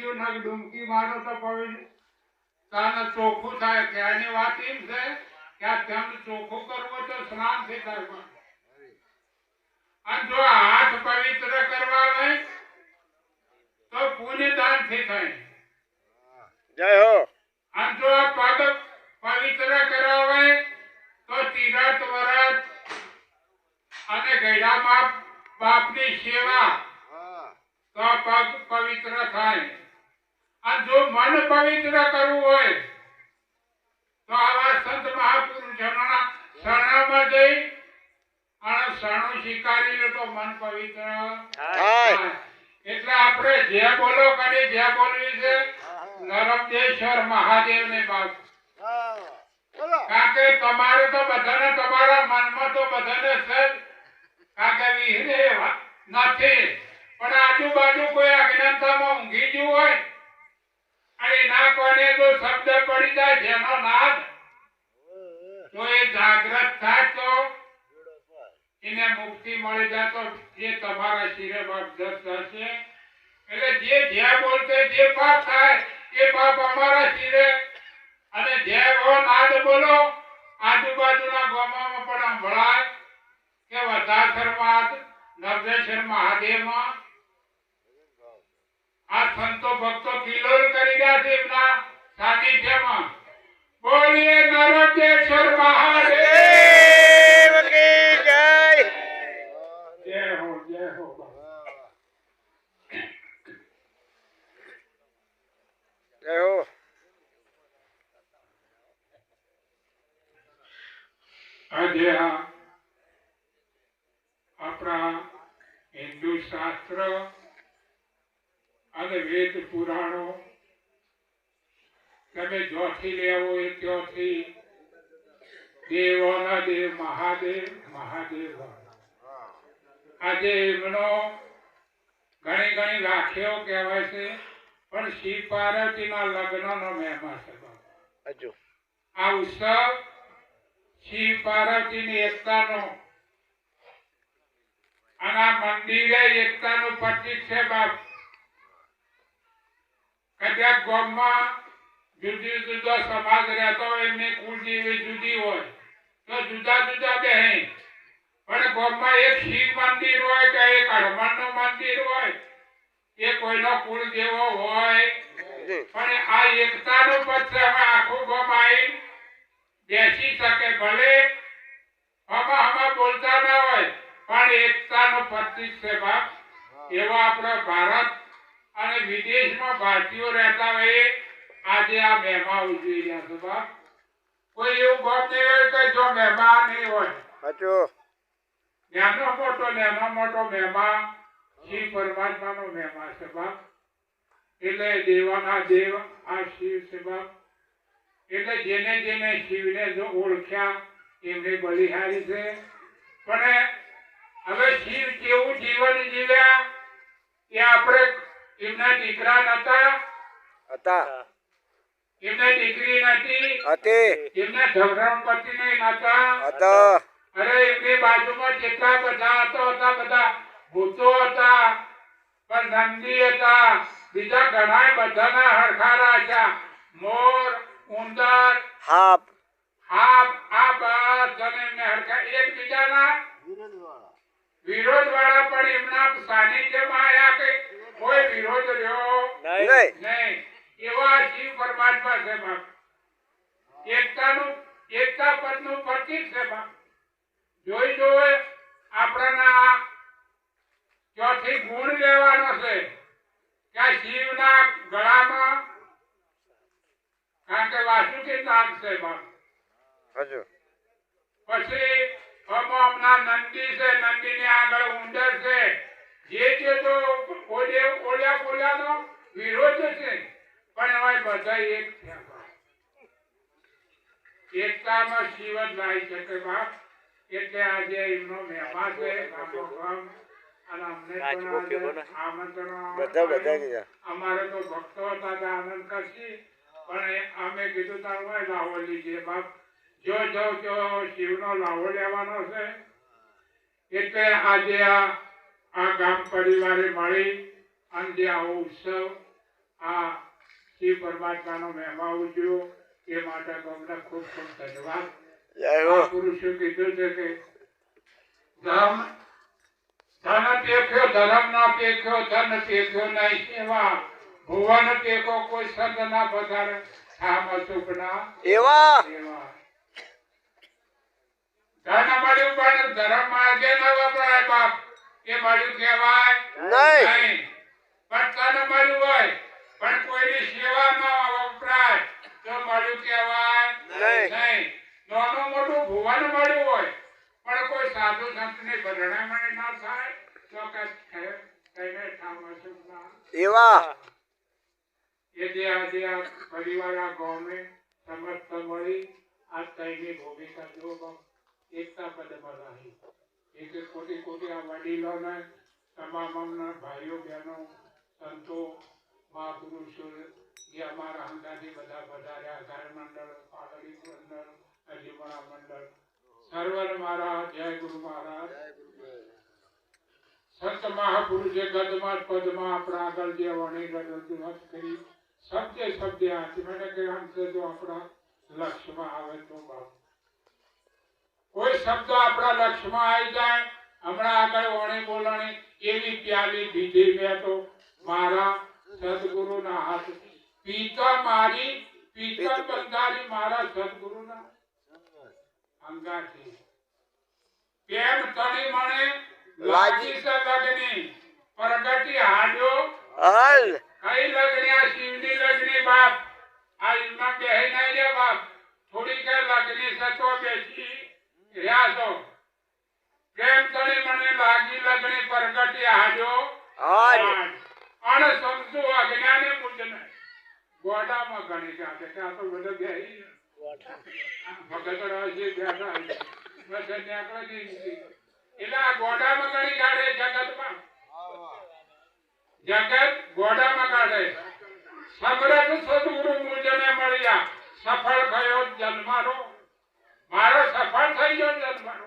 ડુમકી મારો તો પવિત્ર ચોખ્ખું થાય. ત્યાંની વાત એમ છે કે આ તેમને ચોખ્ખું કરવું તો સ્નાનથી થાય. અને જો હાથ પવિત્ર કરવા હોય તો પુણ્યદાનથી થાય. જય હો. અને જો પગ પવિત્ર કરવા હોય તો તીરથ વ્રત અને ગયડા બાપની સેવા તો પગ પવિત્ર થાય. અને જો મન પવિત્ર કરવું હોય તો આવા સંત મહાપુરુષોના શરણમાં જઈ અને શરણું સ્વીકારી લે તો મન પવિત્ર થાય. એટલે આપણે જે બોલો કરી જે બોલવી છે નર્મદેશ્વર મહાદેવને બાપ. કારણ કે તમારે તો બધાને તમારા મનમાં તો બધાને છે. કારણ કે વિહરે નથી પણ આજુબાજુ કોઈ અજ્ઞાનતામાં ઊંઘી ગયું હોય અને ના કોઈને જો શબ્દ પડી જાય જેનો નાદ તો એ જાગ્રત થાય તો એને મુક્તિ મળી જાય તો એ તમારા શિરે બક્ષ થશે. એટલે જે બોલતે જે પાપ થાય એ પાપ અમારા શિરે અને જે નાદ બોલો આજુબાજુના ગામોમાં પણ સંભળાય કે વધાસરમાં નર્મદેશ્વર મહાદેવમાં આ સંતો ભક્તો કિલોલ કરી ગયા છે એમના સાનિધ્યમાં. બોલીએ નર્મદેશ્વર મહાદેવ કી જય. જય હો જય હો. જય હો. આજે આપણા હિન્દુ શાસ્ત્ર અને વેદ પુરાણો તમે જોથી લેવો એ ત્યોથી દેવોના દેવ મહાદેવ મહાદેવ. આજે એમનો ઘણી ઘણી રાખીઓ કહેવાય છે પણ શિવ પાર્વતીના લગ્નનો મહિમા છે. આ ઉત્સવ શિવ પાર્વતીની એકતાનો અને આ મંદિરે એકતાનું પ્રતીક છે બાપ. કદાચ ગામમાં જુદી જુદા સમાજ રહેતો હોય એમની કુળદેવી જુદી હોય તો જુદા જુદા બેહે પણ ગામમાં એક શિવ મંદિર હોય કે એક હનુમાનનું મંદિર હોય એ કોઈનો કુળદેવો હોય પણ આ એકતાનું પદ છે. હવે આખું ગામ આવી બેસી શકે ભલે આમાં બોલતા ના હોય પણ એકતાનું પ્રતીક છે બાપ. એવો આપણો ભારત અને વિદેશમાં ભારતીયો રહેતા હોય આજે આ મહેમા ઉજવી રહ્યા છે બાપ. કોઈ એવું ગામ નહીં હોય કે જો મહેમા નહીં હોય. નાનો મોટો મહેમા શિવ પરમાત્માનો મહેમા છે બાપ. એટલે દેવાના દેવ આ શિવ છે બાપ. એટલે જેને જેને શિવને જો ઓળખ્યા એમને બલિહારી છે. પણ હવે શિવ કેવું જીવન જીવ્યા એ આપણે એમના દીકરા નતા એમને દીકરી નથી એમના ધર્મપતિ નતા. અરે એમની બાજુમાં જેટલા બધા હતા બધા ભૂતો હતા પણ નંદી હતા બીજા ઘણા બધાના હરખારા હતા. મોર ઉંદર હાપ આ બધાને એમને હરખા એકબીજાના વિરોધ વાળા પણ એમના સાનિધ્યમાં આવ્યા કે કોઈ વિરોધ રહ્યો નહીં. એવા શિવ પરમાત્મા છે બાપ. એકતા પદનું પ્રતીક છે બાપ. જોઈ આપણાના ચોથી ગુણ લેવાનો છે કે શિવના ગળામાં કારણ કે વાસુકી નાગ છે બાપ. પછી હમણાં નંદી છે નંદીની આગળ ઉંદર છે જે તો ઓલ્યા બોલ્યાનો વિરોધ છે પણ એમાં બધા એક થયા. એકતામાં શિવ જ લાવી શકે બાપ. એટલે આજે એમનો મહેમા છે અને અમને આમંત્રણ અમારે તો ભક્તો હતા આનંદ કરશી પણ અમે કીધું તારું લાવો લીજીએ બાપ. જો શિવનો લાવો લેવાનો છે એટલે આજે આ ગામ પરિવારે મળી અને જે આવો ઉત્સવ આ પરમાત્માનો મહિમા ઉજવ્યો એ માટે તમને ખૂબ ખૂબ ધન્યવાદ. જય હો આ પુરુષે કીધું છે કે ધન પેખ્યો ધર્મ ના પેખ્યો ધન પેખ્યો નહીં સેવા ભુવન પેખો કોઈ સંત ના પધારે ઠામ સુખના એવા સેવા. ધન મળ્યું પણ ધર્મ માર્ગે ન વપરાય બાપ એ મળ્યું કહેવાય નહીં નહીં. પણ તન મળ્યું હોય પણ કોઈની સેવા ન વપરાય તો મળ્યું કહેવાય નહીં. નહીં. નાનું મોટું ભુવન મળ્યું હોય પણ કોઈ સાધુ સંતની ભરણામણી ના થાય તો કઈને ઠામ સુખના. એવા એ જે આજે આ પરિવાર આ ગામે સમસ્ત મળી આ તઈની ભૂમિકા જો એકતા પદમાં રહી. એક કોટી કોટી આ વડીલોને તમામના ભાઈઓ બહેનો સંતો મહાપુરુષો જે અમારા હંગાથી બધા વધાર્યા ઘર મંડળ પાટડી મંડળ અજીમણા મંડળ સર્વર મહારાજ જય ગુરુ મહારાજ સંત મહાપુરુષે ગદમાં પદમાં આપણા આગળ જે વણી રજૂઆત કરી શબ્દે શબ્દે આચમન કે અંતે જો આપણા લક્ષ્યમાં આવે તો બાપ કોઈ શબ્દ આપણા લક્ષ્યમાં આવી જાય હમણાં આગળ વણી બોલણી એવી પ્યાલી દીધી મેં તો મારા સદગુરુના હાથ પીતા મારી પીતા બંધારી મારા સદગુરુના અંગાથી કેમ તણી મણે લાગી છે લગની પ્રગટી હાડ્યો હાલ કઈ લગની આ શિવની લગની બાપ આ ઇમા બેહી નહીં રે બાપ થોડી કે લગની સતો બેસી રહ્યા છો કેમ તણી મને લાગી લગની પ્રગટી હાડ્યો હાલ અણ સમજુ અજ્ઞાને મુજને ગોડામાં ગણી જાતે કે આ તો બધો બેહી ભગતરા છે બેઠા બસ ન્યાકળા જી એટલે આ ગોડામાં ગણી કાઢે જગતમાં જગત ગોડામાં કાઢે સમરથ સદગુરુ મુજને મળ્યા સફળ થયો જન્મારો મારો સફળ થઈ ગયો જન્મારો.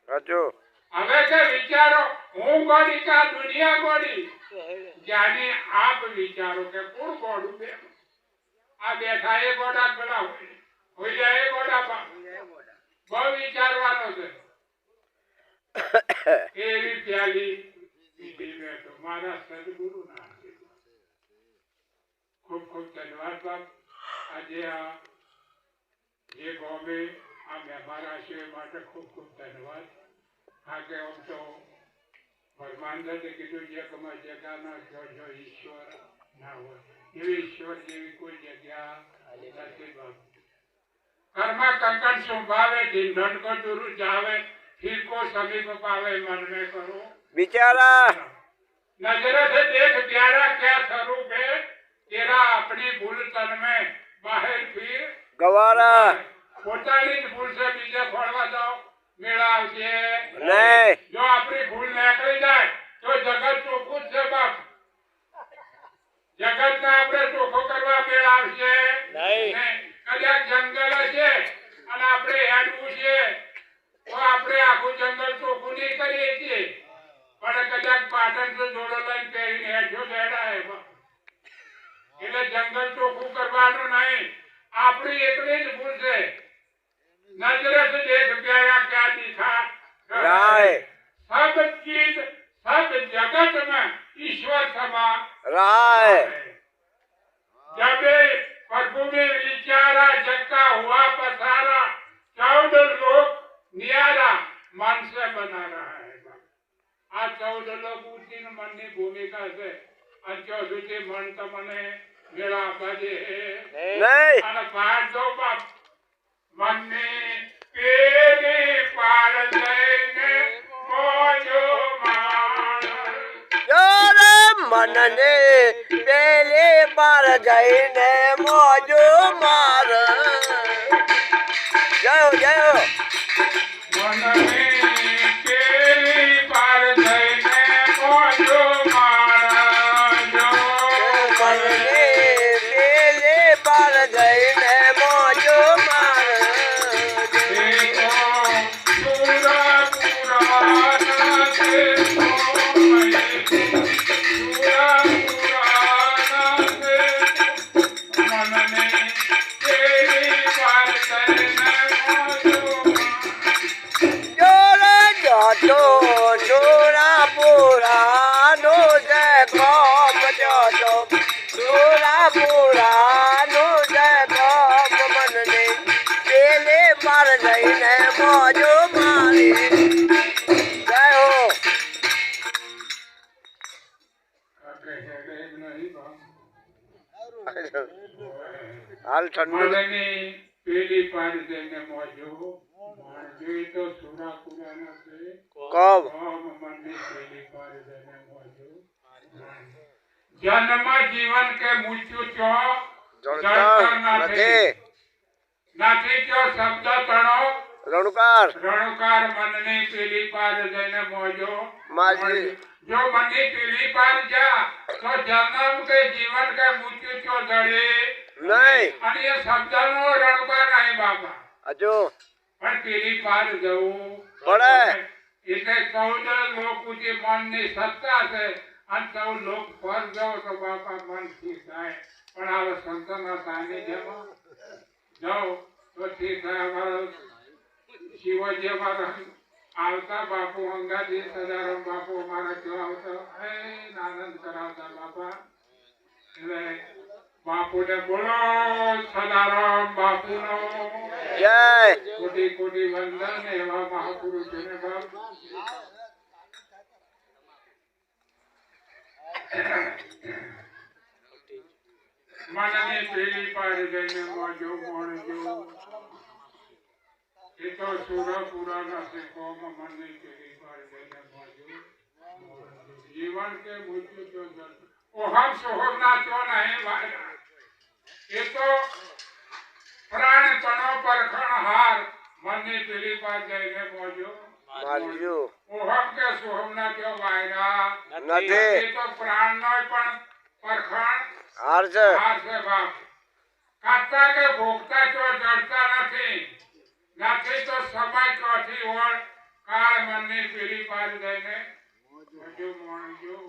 સાચું હવે કે વિચારો હું ગોડી કા દુનિયા ગોડી જ્ઞાની આપ વિચારો કે કોણ ગોડું બે આ બેઠા એ ગોડા પેલા હોય જાય એ ગોડા બહુ વિચારવાનો છે. એવી પ્યાલી પીધી બેઠો મારા સદગુરુ ના ખૂબ ખૂબ ધન્યવાદ બાપ. આજે આ જે ગોમે આ મહેમાન છે માટે ખૂબ ખૂબ ધન્યવાદ. આ કે આમ તો પરમાનંદે કીધું જે કમા જગ્યાના જો ઈશ્વર ના હોય એવી ઈશ્વર જેવી કોઈ જગ્યા નથી બાપ. કર્મ કંકણ સંભાવે ઢીંઢણ કો દુરુ જાવે फिर को समीप पावे मन में करो बिचारा नजर से देख प्यारा क्या स्वरूप है तेरा अपनी भूल तन में बाहर फिर गवारा પોતાની જ ભૂલ છે બીજે ખોળવા જાઓ મેળા આવશે નહીં. જો આપણી ભૂલ નીકળી જાય તો જગત ચોખ્ખું જ છે બાપ. જગત ને આપણે ચોખ્ખો કરવા મેળા આવશે નહીં. કદાચ જંગલ હશે અને આપણે હેડવું છે તો આપણે આખું જંગલ ચોખ્ખું નહીં કરીએ છીએ પણ કદાચ પાટણ તો જોડો લઈને પહેરીને હેઠો બેઠા એટલે જંગલ ચોખ્ખું કરવાનું નહીં આપણી એકલી જ ભૂલ છે. नजर से देख प्यारा क्या दिखा राय सब चीज सब जगत में ईश्वर समा राय जब प्रभु ने विचारा जग का हुआ पसारा 14 लोग नियारा मन से बना रहा है. आ 14 लोग उसी मन ની ભૂમિકા છે અંચો સુધી મન તમને મેળા બાજે નહીં. અને બહાર દો બાપ મને પેલે પાર જઈને મોજો માર જોરે મનને પેલે પાર જઈને મોજો માર. જય હો જય હો. મને પેલે પાર જઈને મોજો માર જો મનને પેલે પાર જઈને મોજો માર. પુરાનું છે તો મનને પેલે પાર જઈને મોજો મારી જય હો હાલ ઠંડુ મનની પેલી પાર જઈને મોજો મારજો તો સુરા પુરા નથી કબ મનની પેલી પાર જઈને મોજો જન્મ જીવન કે મૃત્યુ ચો જણતર નથી નથી ચો શબ્દ તણો રણુકાર મનની પેલી પાર જઈને મોજો માજી જો મનની પેલી પાર જા તો જન્મ કે જીવન કે મૃત્યુ ચો જડે નહીં અને એ શબ્દનો રણુકાર નહીં બાબા હજુ પણ પેલી પાર જવું પડે એટલે 14 લોક જે મનની સત્તા છે અને 14 લોક પર જાઓ તો બાપા મન ઠીક થાય પણ આ સંતના સાનિધ્યમાં જાઓ તો ઠીક થાય અમારો શિવજી અમારા આવતા બાપુ અંગાજી સદારામ બાપુ અમારા જો આવતા આનંદ કરાવતા બાપા એટલે બાપુને બોલો સદારામ બાપુનો જય કોટી કોટી વંદન એવા મહાપુરુષોને બાપ મનની પેલી પાર જઈને મોજો મોણજો એ તો સુરા પુરા નથી કોમ મનની પેલી પાર જઈને મોજો જીવન કે મૃત્યુ તો જન ઓહમ સોહમ ના તો નહીં વાયા એ તો પ્રાણ તણો પરખણ હાર મનની પેલી પાર જઈને મોજો મારજો ઓહમ કે સોહમ ના તો વાયરા નથી એ તો પ્રાણ નો પણ પરખણ હાર છે હાર છે બાપ કાતા કે ભોગતા તો જડતા નથી નથી તો સમય કોથી ઓળ કાળ મનની પેલી પાર જઈને મોજો મોણજો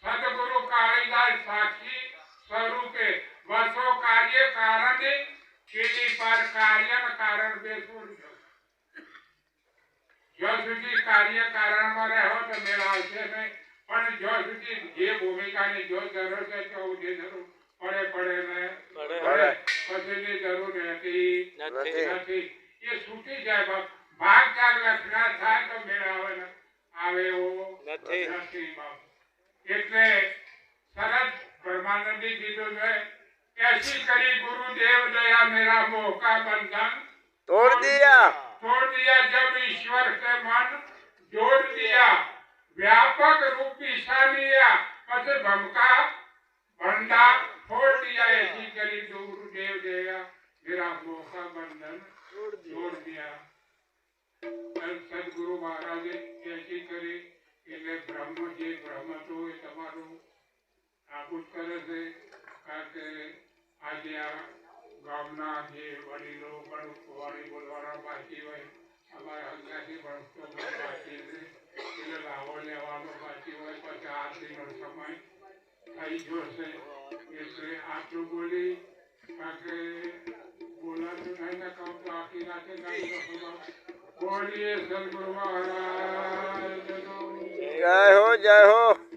સદગુરુ કાળીદાસ સાક્ષી સ્વરૂપે વસો કાર્ય કારણે પેલી પાર કાર્ય કારણ બેસુર જ્યાં સુધી કાર્ય કારણમાં રહો તો મેળ આવશે નહીં પણ જ્યાં સુધી જે ભૂમિકાની જો જરૂર છે તો જે જરૂર પડે ને પછીની જરૂર રહેતી નથી એ છૂટી જાય બાપ ભાગ ત્યાગ લક્ષણા થાય તો મેળ આવે ને આવે એવો નથી બાપ એટલે સરસ બ્રહ્માનંદી કીધું છે ऐसी करी गुरुदेव दया मेरा मोह का बंधन तोड़ दिया जब ईश्वर से मन जोड़ दिया व्यापक रूप ईशानिया पसे भमका भंडा छोड़ दिया ऐसी करी गुरुदेव दया मेरा मोह का बंधन जोड़ दिया सदगुरु महाराजे ऐसी કરી એટલે બ્રહ્મ જે બ્રહ્મ તો એ તમારું નાબૂદ કરે છે કારણ કે આજે આ ગામના જે વડીલો પણ વાણી બોલવાના બાકી હોય અમારા અંગાથી ભણતો બાકી છે એટલે લાવો લેવાનો બાકી હોય પછી આરતીનો સમય થઈ જશે એટલે આટલું બોલી કારણ કે બોલાતું નહીં ને કહું તો આખી રાતે ગાઈ બોલીએ સદગુરુ મહારાજ જય હો